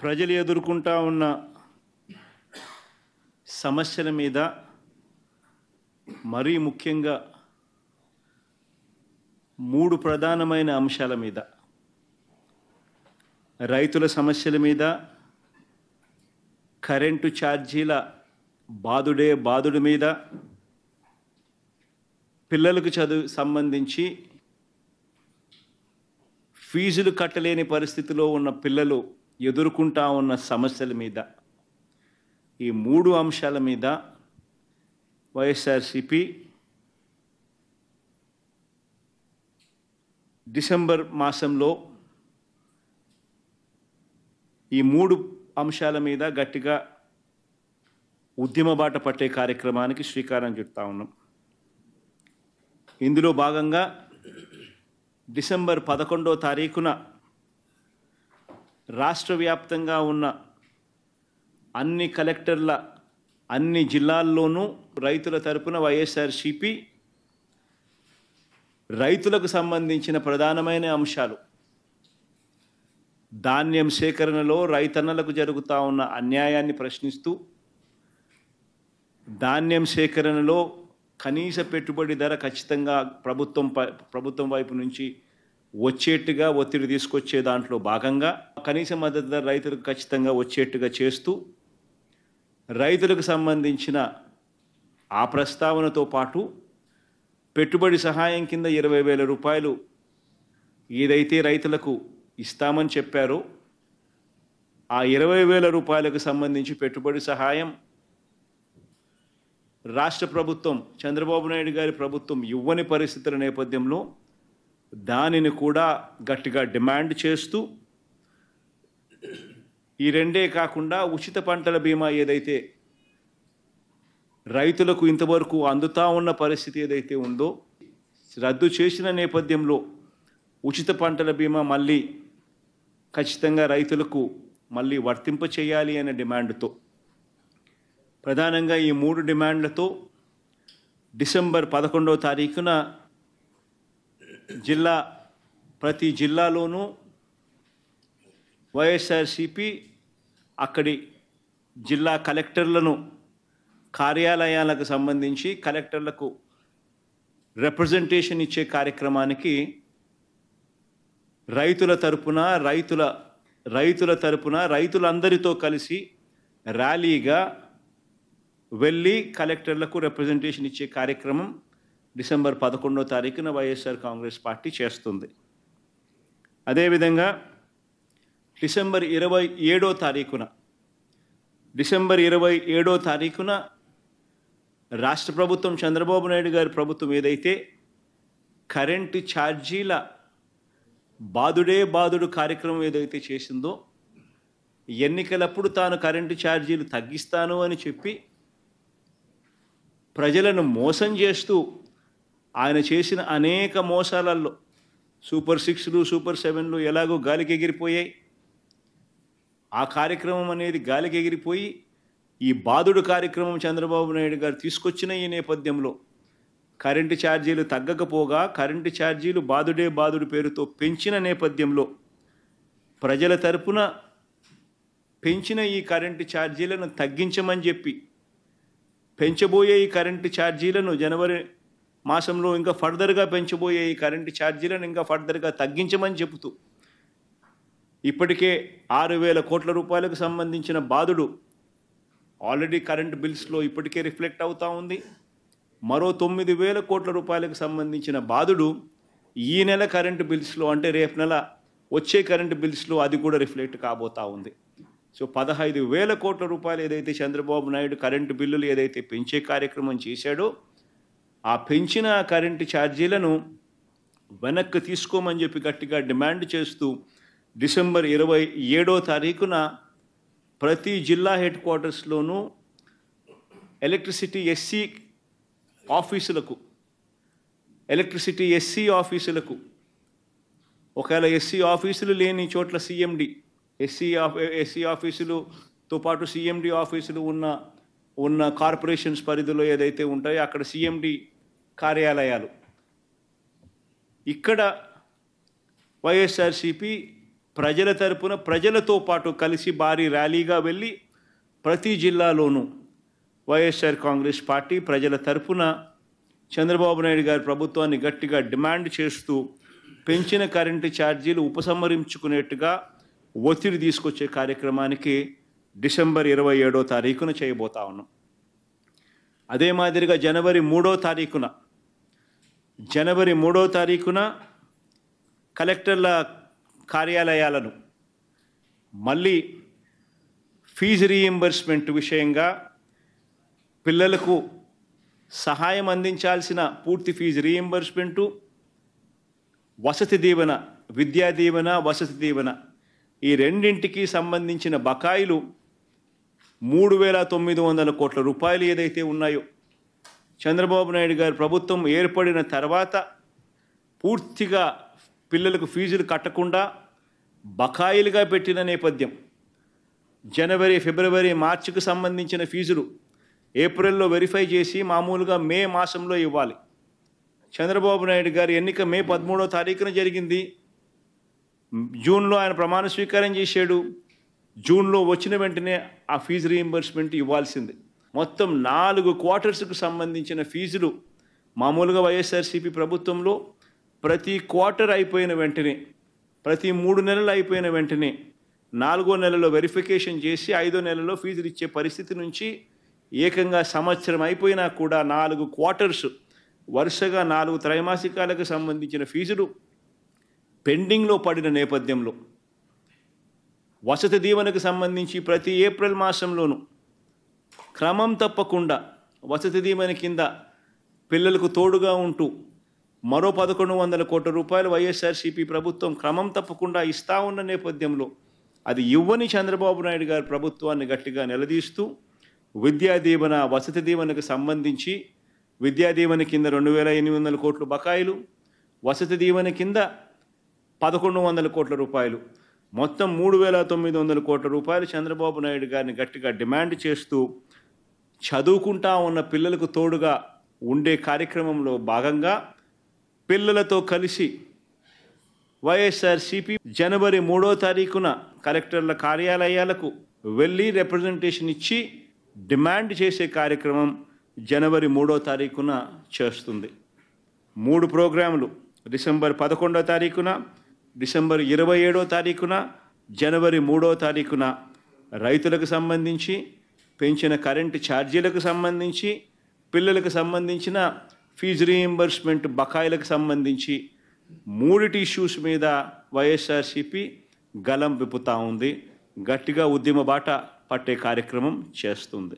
ప్రజలు ఎదుర్కొంటా ఉన్న సమస్యల మీద మరీ ముఖ్యంగా 3 ప్రధానమైన అంశాల మీద రైతుల సమస్యల మీద కరెంటు ఛార్జీల బాదుడు మీద పిల్లలకు చదువు సంబంధించి ఫీజులు కట్టలేని పరిస్థితిలో ఉన్న పిల్లలు ఎదుర్కొంటా ఉన్న సమస్యల మీద ఈ 3 అంశాల మీద వైఎస్ఆర్సీపీ డిసెంబర్ మాసంలో ఈ 3 అంశాల మీద గట్టిగా ఉద్యమ బాట పట్టే కార్యక్రమానికి శ్రీకారం చుడతా ఉన్నాం. ఇందులో భాగంగా డిసెంబర్ 11వ తారీఖున రాష్ట్ర వ్యాప్తంగా ఉన్న అన్ని కలెక్టర్ల అన్ని జిల్లాల్లోనూ రైతుల తరపున వైఎస్ఆర్సీపీ రైతులకు సంబంధించిన ప్రధానమైన అంశాలు ధాన్యం సేకరణలో రైతన్నలకు జరుగుతూ ఉన్న అన్యాయాన్ని ప్రశ్నిస్తూ ధాన్యం సేకరణలో కనీస పెట్టుబడి ధర ఖచ్చితంగా ప్రభుత్వం వైపు నుంచి వచ్చేట్టుగా ఒత్తిడి తీసుకొచ్చే దాంట్లో భాగంగా కనీస మద్దతు ధర రైతులకు ఖచ్చితంగా వచ్చేట్టుగా చేస్తూ రైతులకు సంబంధించిన ఆ ప్రస్తావనతో పాటు పెట్టుబడి సహాయం కింద 20,000 రూపాయలు ఏదైతే రైతులకు ఇస్తామని చెప్పారో ఆ 20,000 రూపాయలకు సంబంధించి పెట్టుబడి సహాయం రాష్ట్ర ప్రభుత్వం చంద్రబాబు నాయుడు గారి ప్రభుత్వం ఇవ్వని పరిస్థితుల నేపథ్యంలో దానిని కూడా గట్టిగా డిమాండ్ చేస్తూ ఈ రెండే కాకుండా ఉచిత పంటల బీమా ఏదైతే రైతులకు ఇంతవరకు అందుతా ఉన్న పరిస్థితి ఏదైతే ఉందో రద్దు చేసిన నేపథ్యంలో ఉచిత పంటల బీమా మళ్ళీ ఖచ్చితంగా రైతులకు మళ్ళీ వర్తింప చేయాలి అనే డిమాండ్తో ప్రధానంగా ఈ 3 డిమాండ్లతో డిసెంబర్ 11వ తారీఖున ప్రతి జిల్లాలోనూ వైఎస్ఆర్సీపీ అక్కడి జిల్లా కలెక్టర్లను కార్యాలయాలకు సంబంధించి కలెక్టర్లకు రిప్రజెంటేషన్ ఇచ్చే కార్యక్రమానికి రైతులందరితో కలిసి ర్యాలీగా వెళ్ళి కలెక్టర్లకు రిప్రజెంటేషన్ ఇచ్చే కార్యక్రమం డిసెంబర్ 11వ తారీఖున వైఎస్ఆర్ కాంగ్రెస్ పార్టీ చేస్తుంది. అదేవిధంగా డిసెంబర్ 27వ తారీఖున రాష్ట్ర ప్రభుత్వం చంద్రబాబు నాయుడు గారి ప్రభుత్వం ఏదైతే కరెంటు ఛార్జీల బాదుడు కార్యక్రమం ఏదైతే చేసిందో ఎన్నికలప్పుడు తాను కరెంటు ఛార్జీలు తగ్గిస్తాను అని చెప్పి ప్రజలను మోసం చేస్తూ ఆయన చేసిన అనేక మోసాలలో సూపర్ 6లు సూపర్ 7లు ఎలాగో గాలికి ఎగిరిపోయాయి. ఆ కార్యక్రమం అనేది గాలికి ఎగిరిపోయి ఈ బాదుడు కార్యక్రమం చంద్రబాబు నాయుడు గారు తీసుకొచ్చిన ఈ నేపథ్యంలో కరెంటు ఛార్జీలు తగ్గకపోగా కరెంటు ఛార్జీలు బాదుడు పేరుతో పెంచిన నేపథ్యంలో ప్రజల తరపున పెంచిన ఈ కరెంటు ఛార్జీలను తగ్గించమని చెప్పి పెంచబోయే ఈ కరెంటు ఛార్జీలను జనవరి మాసంలో ఇంకా ఫర్దర్గా పెంచబోయే ఈ కరెంటు ఛార్జీలను ఇంకా ఫర్దర్గా తగ్గించమని చెబుతూ ఇప్పటికే 6,000 కోట్ల రూపాయలకు సంబంధించిన బాదుడు ఆల్రెడీ కరెంటు బిల్స్లో ఇప్పటికే రిఫ్లెక్ట్ అవుతూ ఉంది. మరో 9,000 కోట్ల రూపాయలకు సంబంధించిన బాదుడు ఈ నెల కరెంటు బిల్స్లో అంటే రేపు నెల వచ్చే కరెంటు బిల్స్లో అది కూడా రిఫ్లెక్ట్ కాబోతూ ఉంది. సో 15,000 కోట్ల రూపాయలు ఏదైతే చంద్రబాబు నాయుడు కరెంటు బిల్లులు ఏదైతే పెంచే కార్యక్రమం చేశాడో ఆ పెంచిన కరెంటు ఛార్జీలను వెనక్కి తీసుకోమని చెప్పి గట్టిగా డిమాండ్ చేస్తూ డిసెంబర్ 27వ తారీఖున ప్రతి జిల్లా హెడ్ క్వార్టర్స్లోనూ ఎలక్ట్రిసిటీ ఎస్సీ ఆఫీసులకు ఒకవేళ ఎస్సీ ఆఫీసులు లేని చోట్ల సిఎండి ఎస్సీ ఆఫీసులతో పాటు సిఎండి ఆఫీసులు ఉన్న కార్పొరేషన్స్ పరిధిలో ఏదైతే ఉంటాయో అక్కడ సిఎండి కార్యాలయాలు ఇక్కడ వైఎస్ఆర్సీపీ ప్రజల తరపున ప్రజలతో పాటు కలిసి భారీ ర్యాలీగా వెళ్ళి ప్రతి జిల్లాలోనూ వైఎస్ఆర్ కాంగ్రెస్ పార్టీ ప్రజల తరపున చంద్రబాబు నాయుడు గారి ప్రభుత్వాన్ని గట్టిగా డిమాండ్ చేస్తూ పెంచిన కరెంటు ఛార్జీలు ఉపసంహరించుకునేట్టుగా ఒత్తిడి తీసుకొచ్చే కార్యక్రమానికి డిసెంబర్ 27వ తారీఖున చేయబోతా ఉన్నాం. అదే మాదిరిగా జనవరి 3వ తారీఖున కలెక్టర్ల కార్యాలయాలను మళ్ళీ ఫీజు రీయింబర్స్మెంట్ విషయంగా పిల్లలకు సహాయం అందించాల్సిన పూర్తి ఫీజు రీయింబర్స్మెంటు, వసతి దీవెన, విద్యా దీవెన, వసతి దీవెన ఈ రెండింటికి సంబంధించిన బకాయిలు 3,900 కోట్ల రూపాయలు ఏదైతే ఉన్నాయో చంద్రబాబు నాయుడు గారి ప్రభుత్వం ఏర్పడిన తర్వాత పూర్తిగా పిల్లలకు ఫీజులు కట్టకుండా బకాయిలుగా పెట్టిన నేపథ్యం. జనవరి, ఫిబ్రవరి, మార్చికి సంబంధించిన ఫీజులు ఏప్రిల్లో వెరిఫై చేసి మామూలుగా మే మాసంలో ఇవ్వాలి. చంద్రబాబు నాయుడు గారి ఎన్నిక మే 13వ తారీఖున జరిగింది. జూన్లో ఆయన ప్రమాణ స్వీకారం చేశాడు. జూన్లో వచ్చిన వెంటనే ఆ ఫీజు రీయింబర్స్మెంట్ ఇవ్వాల్సింది. మొత్తం 4 క్వార్టర్స్కు సంబంధించిన ఫీజులు మామూలుగా వైఎస్ఆర్సీపీ ప్రభుత్వంలో ప్రతి క్వార్టర్ అయిపోయిన వెంటనే, ప్రతి 3 నెలలు అయిపోయిన వెంటనే 4వ నెలలో వెరిఫికేషన్ చేసి 5వ నెలలో ఫీజులు ఇచ్చే పరిస్థితి నుంచి ఏకంగా సంవత్సరం అయిపోయినా కూడా 4 క్వార్టర్స్ వరుసగా 4 త్రైమాసికాలకు సంబంధించిన ఫీజులు పెండింగ్లో పడిన నేపథ్యంలో వసతి దీవెనకు సంబంధించి ప్రతి ఏప్రిల్ మాసంలోనూ క్రమం తప్పకుండా వసతి దీవెన కింద పిల్లలకు తోడుగా ఉంటూ మరో 1,100 కోట్ల రూపాయలు వైఎస్ఆర్సీపీ ప్రభుత్వం క్రమం తప్పకుండా ఇస్తా ఉన్న నేపథ్యంలో అది ఇవ్వని చంద్రబాబు నాయుడు గారి ప్రభుత్వాన్ని గట్టిగా నిలదీస్తూ విద్యా దీవెన, వసతి దీవెనకు సంబంధించి విద్యా దీవెన కింద 2,800 కోట్ల బకాయిలు, వసతి దీవెన కింద 1,100 కోట్ల రూపాయలు, మొత్తం 3,900 కోట్ల రూపాయలు చంద్రబాబు నాయుడు గారిని గట్టిగా డిమాండ్ చేస్తూ చదువుకుంటా ఉన్న పిల్లలకు తోడుగా ఉండే కార్యక్రమంలో భాగంగా పిల్లలతో కలిసి వైఎస్ఆర్సీపీ జనవరి 3వ తారీఖున కలెక్టర్ల కార్యాలయాలకు వెళ్ళి రిప్రజెంటేషన్ ఇచ్చి డిమాండ్ చేసే కార్యక్రమం జనవరి 3వ తారీఖున చేస్తుంది. 3 ప్రోగ్రాములు డిసెంబర్ 11వ తారీఖున, డిసెంబర్ 27వ తారీఖున, జనవరి 3వ తారీఖున రైతులకు సంబంధించి, పెంచిన కరెంటు ఛార్జీలకు సంబంధించి, పిల్లలకు సంబంధించిన ఫీజు రీయింబర్స్మెంట్ బకాయిలకు సంబంధించి 3 ఇష్యూస్ మీద వైఎస్ఆర్సీపీ గలం విప్పుతా ఉంది. గట్టిగా ఉద్యమ బాట పట్టే కార్యక్రమం చేస్తుంది.